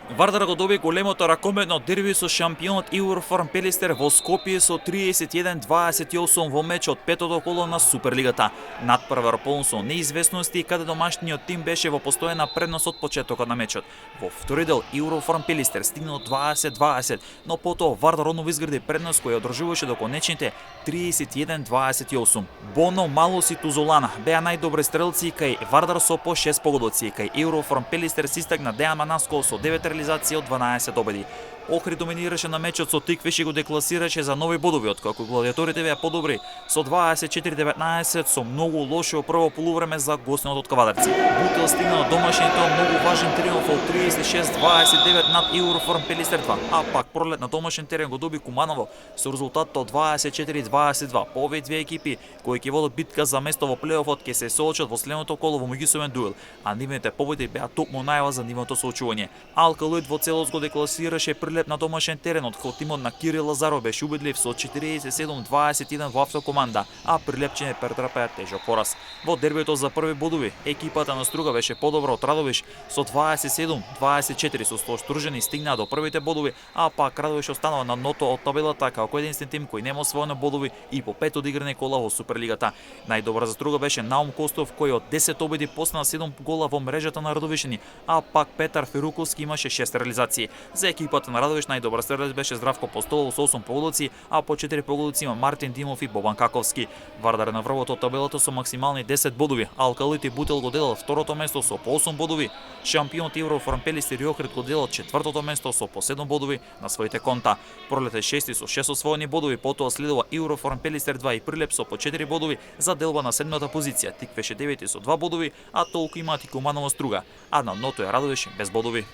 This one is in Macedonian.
Вардар го доби големото ракометно дерби со шампионот Еврофарм Пелистер во Скопје со 31-28 во меч од петото коло на Суперлигата. Надпревар полн со неизвестности, каде домашниот тим беше во постојана предност од почетокот на мечот. Во втори дел Еврофарм Пелистер стигнал 20-20, но потоа Вардар одново изгради предност која одржуваше до конечните 31-28. Боно, Малос и Тузолана беа најдобри стрелци кај Вардар со по 6 погодоци, кај Еврофарм Пелистер се истакна Дејан Манаско со 9 реализација од 12 победи. Охри доминираше на мечот со тиквиш и го декласираше за нови бодови, откако гладиаторите беа подобри со 24-19 со многу лошо прво полувреме за гостинот од Кавадарци. Бутел стигна на домашните многу важен триумф од 36-29 над Еврофарм Пелистер 2, а пак пролет на домашен терен го доби Куманово со резултат од 24-22. По овие две екипи кои ќе водат битка за место во плейофот ќе се соочат во следното коло во меѓусобен дуел, а нивните победи беа токму најава за нивното соочување. Алкалоид во целост го декласираше прилеп на домашен терен, од тимот на Кирил Лазаров беше убедлив со 47-21 во автокоманда, а прилепчине претрпеа тежок пораз. Во дербиото за први бодови, екипата на Струга беше подобра од Радовиш со 27-24 со Стружени стигнаа до првите бодови, а пак Радовиш останува на дното од табелата како единствен тим кој нема освоено бодови и по 5 одиграни кола во Суперлигата. Најдобар за Струга беше Наум Костов кој од 10 победи постана 7 гола во мрежата на Радовишани, а пак Петар Феруковски имаше 6 реализации. За екипата на Радовиш најдобар стрелец беше Здравко Постолов со 8 погодоци, а по 4 погодоци има Мартин Димов и Бобан Каковски. Вардар е на врвот од табелата со максимални 10 бодови. Алкалоид и Бутел го делат второто место со по 8 бодови. Шампионот Еврофарм Пелистер и Охрид го делат четвртото место со по 7 бодови на своите конта. Пролет е шести со 6 освоени бодови, потоа следува Еврофарм Пелистер 2 и Прилеп со по 4 бодови за делба на седмата позиција. Тиквеше девети со 2 бодови, а толку имаат и Куманово Струга, а на дното е Радовиш без бодови.